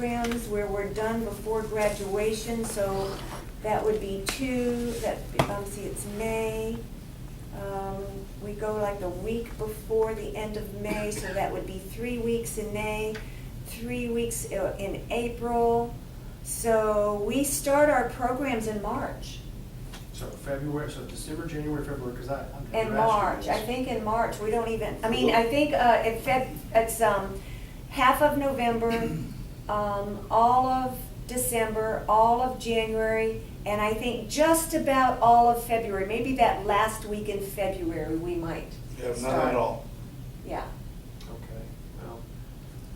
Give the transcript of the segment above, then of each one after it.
programs where we're done before graduation, so that would be two, see, it's May. We go like the week before the end of May, so that would be 3 weeks in May, 3 weeks in April. So we start our programs in March. So February, so December, January, February, because I'm. In March, I think in March, we don't even, I mean, I think it's half of November, all of December, all of January, and I think just about all of February. Maybe that last week in February we might Yeah, start. not at all. Yeah. Okay, well,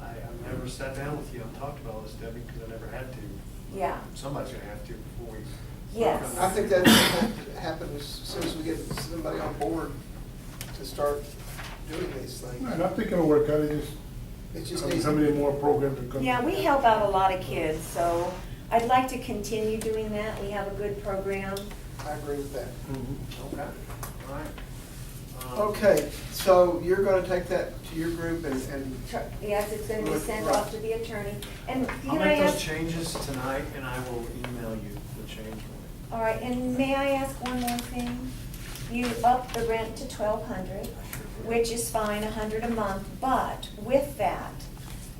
I've never sat down with you and talked about this, Debbie, because I never had to. Yeah. Somebody's gonna have to before we. Yes. I think that's going to happen as soon as we get somebody on board to start doing these things. And I think it'll work out, It just needs how many more programs are coming? Yeah, we help out a lot of kids, so I'd like to continue doing that. We have a good program. I agree with that. Mhm. Okay, all right. Okay, so you're going to take that to your group and Yes, it's going to be sent off to the attorney. And I'll can I make those ask? changes tonight, and I will email you the change. All right, and may I ask one more thing? You upped the rent to $1,200, which is fine, $100 a month, but with that,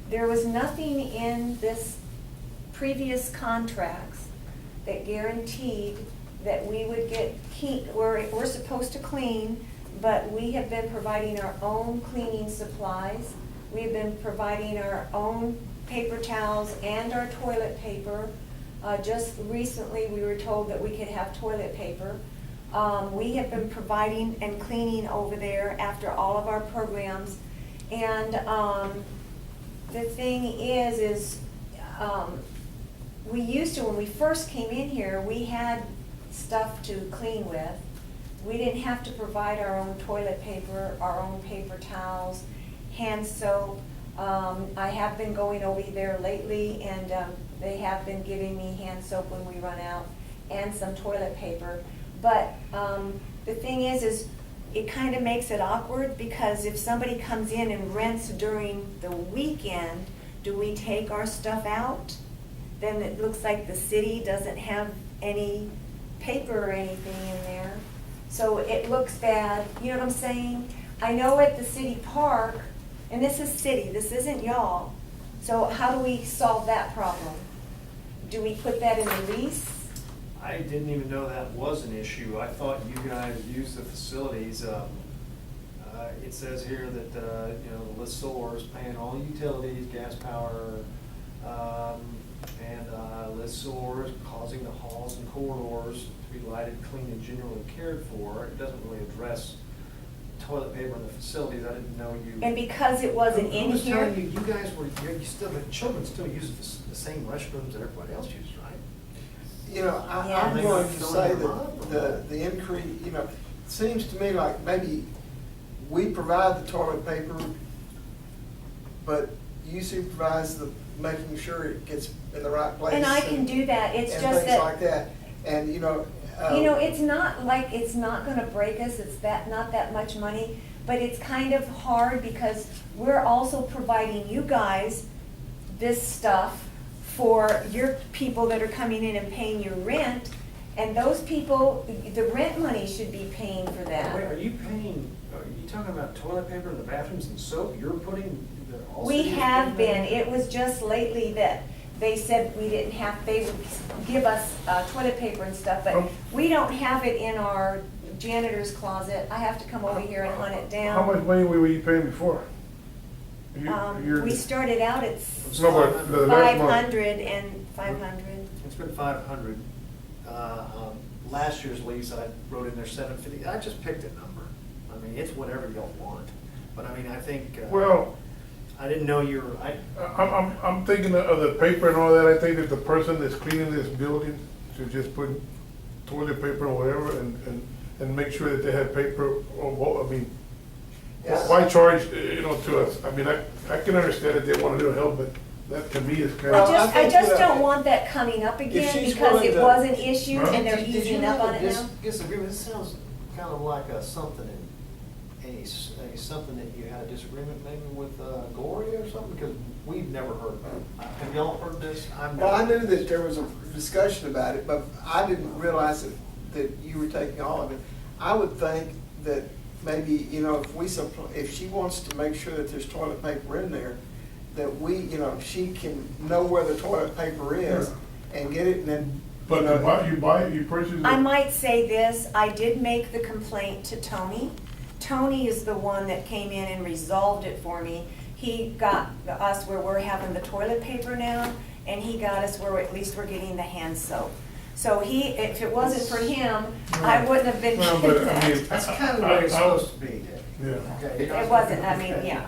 there was nothing in this previous contracts that guaranteed that we would get we're supposed to clean, but we have been providing our own cleaning supplies. We've been providing our own paper towels and our toilet paper. Just recently, we were told that we could have toilet paper. We have been providing and cleaning over there after all of our programs. And the thing is we used to, when we first came in here, we had stuff to clean with. We didn't have to provide our own toilet paper, our own paper towels, hand soap. I have been going over there lately, and they have been giving me hand soap when we run out and some toilet paper. But the thing is it kind of makes it awkward, because if somebody comes in and rents during the weekend, do we take our stuff out? Then it looks like the city doesn't have any paper or anything in there. So it looks bad, you know what I'm saying? I know at the city park, and this is city, this isn't y'all, so how do we solve that problem? Do we put that in the lease? I didn't even know that was an issue. I thought you guys use the facilities. It says here that, the lessor is paying all utilities, gas, power, and lessors causing the halls and corridors to be lighted, clean, and generally cared for. It doesn't really address toilet paper in the facilities. I didn't know you. And because it wasn't in I was here, telling you, you guys were, the children still use the same restrooms that everybody else uses, right? You know, Yeah. I'm going to say that the increase, it seems to me like maybe we provide the toilet paper, but you supervise the making sure it gets in the right place. and I can do that, it's and just things that. like that. And, It's not like, it's not gonna break us, it's not that much money, but it's kind of hard because we're also providing you guys this stuff for your people that are coming in and paying your rent, and those people, the rent money should be paying for Wait, that. are you talking about toilet paper in the bathrooms and soap? You're putting all We cities have putting been, that? it was just lately that they said we didn't have, they would give us toilet paper and stuff, but we don't have it in our janitor's closet. I have to come over here and hunt it How much down. money were you paying before? We started out at No, but the last month. 500 and 500. It's been 500. Last year's lease, I wrote in there 750. I just picked a number. I mean, it's whatever y'all want. But I mean, I think, Well, I didn't know you were, I'm thinking of the paper and all that. I think that the person that's cleaning this building should just put toilet paper or whatever and make sure that they have paper or, Yes. why charge, to us? I mean, I can understand that they want a little help, but that to me is kind Well, of. I just think, don't want that coming up again she's because willing it to- was an issue Huh? and they're Did you easing have up on a it now. disagreement? This sounds kind of like something something that you had a disagreement maybe with Gloria or something? Because we've never heard of it. Have y'all heard this? I've never Well, I knew heard that this. there was a discussion about it, but I didn't realize that you were taking all of it. I would think that maybe, you know, if she wants to make sure that there's toilet paper in there, that we, you know, she can know where the toilet paper is and get it and then, But you know. you buy it, you purchase it? I might say this, I did make the complaint to Tony. Tony is the one that came in and resolved it for me. He got us where we're having the toilet paper now, and he got us where at least we're getting the hand soap. So if it wasn't for him, I wouldn't have been No, getting but I mean, that. That's kind of the way it's I was- supposed to be, Dick. Yeah. Okay. It wasn't, I mean, yeah.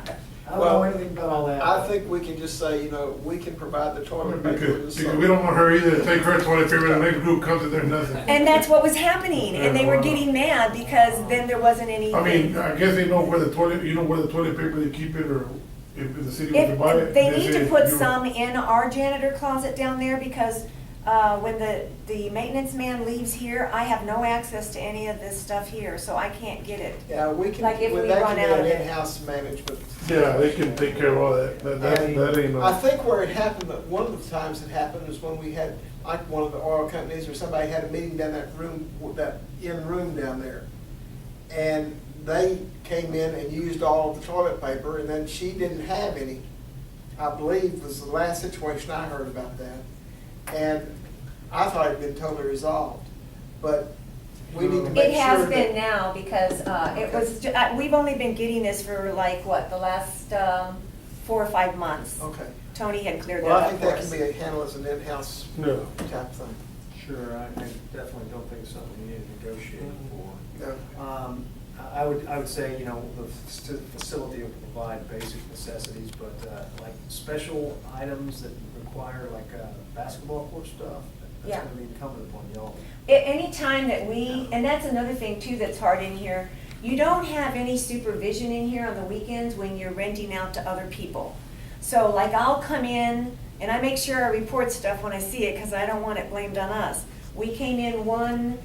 I don't know anything about all that. I think we can just say, you know, we can provide the toilet paper. Because and the we don't want her either to soap. take her toilet paper and the next group comes and there's nothing. And that's what was happening, and they were Yeah. getting mad because then there wasn't anything. I mean, I guess they know where the toilet, you know where the toilet paper they keep it, or if the city wants to buy it. If they need say to put you- some in our janitor closet down there, because when the maintenance man leaves here, I have no access to any of this stuff here, so I can't get it. Yeah, we can, Like if well, we that run can be out an of it. in-house management. Yeah, they can take care of all that. That ain't no. I think where it happened, one of the times it happened is when we had, like one of the oil companies or somebody had a meeting down that room, that in-room down there. And they came in and used all of the toilet paper, and then she didn't have any, I believe was the last situation I heard about that. And I thought it'd been totally resolved, but we need to make sure. It has that- been now, because it was, we've only been getting this for like, what, the last 4 or 5 months. Okay. Tony had cleared that Well, I up think for that can us. be handled as an in-house Yeah. type thing. Sure, I definitely don't think it's something we need to negotiate for. Yeah. I would say, you know, the facility will provide basic necessities, but like special items that require like basketball court stuff, Yeah. that's gonna be incumbent upon y'all. Any time that we, and that's another thing too that's hard in here, you don't have any supervision in here on the weekends when you're renting out to other people. So like I'll come in and I make sure I report stuff when I see it, because I don't want it blamed on us. We came in one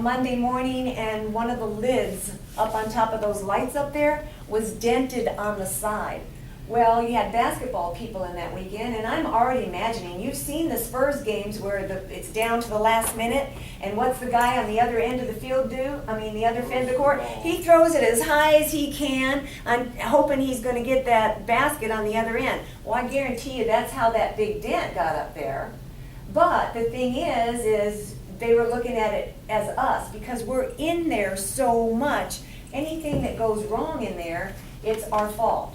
Monday morning and one of the lids up on top of those lights up there was dented on the side. Well, you had basketball people in that weekend, and I'm already imagining, you've seen the Spurs games where it's down to the last minute, and what's the guy on the other end of the field do? I mean, the other end of the court? He throws it as high as he can, I'm hoping he's gonna get that basket on the other end. Well, I guarantee you that's how that big dent got up there. But the thing is they were looking at it as us, because we're in there so much. Anything that goes wrong in there, it's our fault.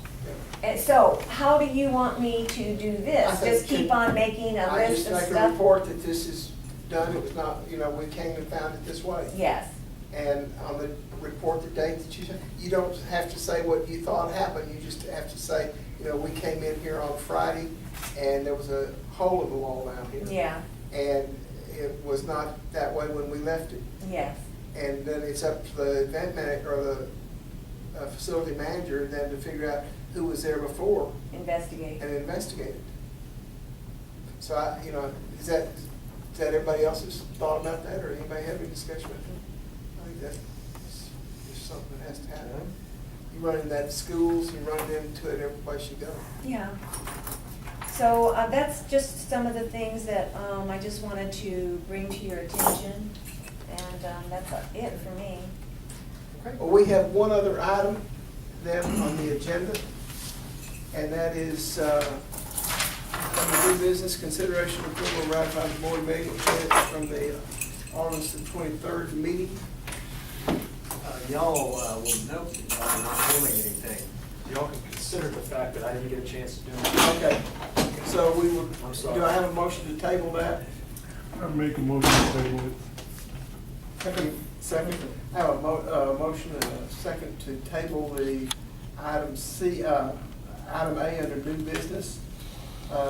And so, how do you want me to do I this? think Just keep on making a I list just of make a stuff? report that this is done, it was not, you know, we came and found it this way. Yes, And on the report the date that you don't have to say what you thought happened, you just have to say, you know, we came in here on Friday and there was a hole in the wall down here. yeah, And it was not that way when we left it. yes, And then it's up to the event manager, or the facility manager then to figure out who was there before investigate. and investigate it. So you know, is that everybody else's thought about that, or anybody have any discussion with it? I think that's just something that has to happen. You run into that in schools, you run into it every place you go. Yeah. So that's just some of the things that I just wanted to bring to your attention, and that's it for me. Okay. Well, we have one other item then on the agenda, and that is under new business, consideration of approval of ratifying the board meeting minutes from the August the 23rd meeting. Y'all will note that y'all are not doing anything. Y'all can consider the fact that I didn't get a chance to do it. Okay, so we would, I'm sorry. do I have a motion to table that? I make a motion to table it. Second, I have a motion and a second to table the item C, item A under new business,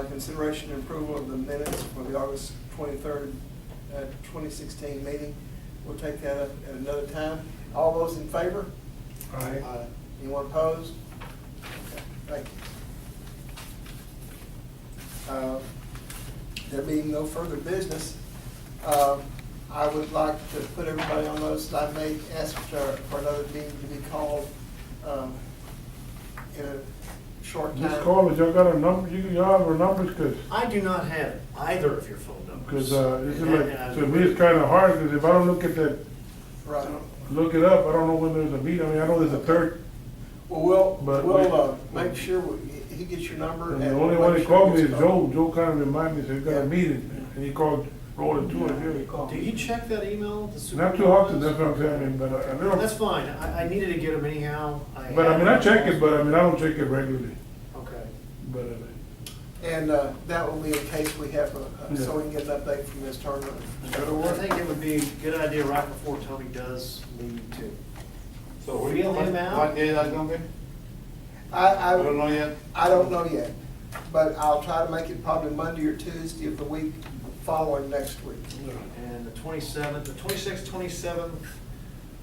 consideration and approval of the minutes for the August 23rd, 2016 meeting. We'll take that up at another time. All those in favor? Aye. Anyone opposed? Okay, thank you. There being no further business, I would like to put everybody on notice that I may ask for another meeting to be called in a short time. Just call us, y'all got our number, y'all have our numbers, cause, I do not have either of your phone numbers. this is And I- like, and I- to me, it's kinda hard, cause if I don't look at that, Right. look it up, I don't know when there's a meeting, I mean, I know there's a third, Well, But we'll make sure he gets your number. and the and only we'll one make that sure called it me is gets Joe, Joe kinda reminded me, said, we got Yeah. a meeting, and he called, rolling to it, yeah. Do you check that email? the Not too often, that's what I'm saying, but I Well, know, that's fine, I needed to get them anyhow. but I mean, I check it, but I mean, I don't check it regularly, Okay. but, And that will be in case we have so we can get an update from Ms. Turner. I think it would be a good idea right before Tony does leave too. So Feel him out? What day that's gonna be? I I don't know yet. I don't know yet, but I'll try to make it probably Monday or Tuesday of the week following next week. And the 27th, the 26th, 27th,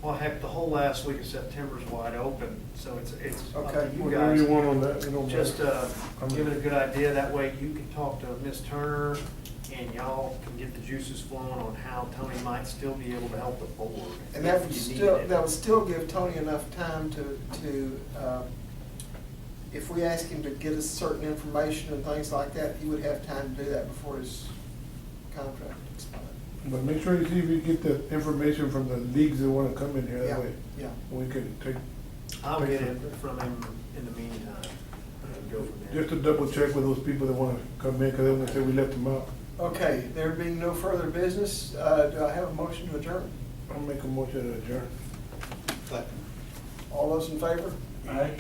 well, heck, the whole last week of September's wide open, so it's up Okay. to you whatever guys. you want on that, you know. Just give it a good idea, that way you can talk to Ms. Turner and y'all can get the juices flowing on how Tony might still be able to help the board. And that if would you still, needed it. that would still give Tony enough time to, if we ask him to get us certain information and things like that, he would have time to do that before his contract expired. But make sure you see if you get the information from the leagues that wanna come in here, Yeah, that way yeah. we can take, I'll get it from him in the meantime and go from there. just to double check with those people that wanna come in, cause they're gonna say we left them out. Okay, there being no further business, do I have a motion to adjourn? I'll make a motion to adjourn. Second. All those in favor? Aye.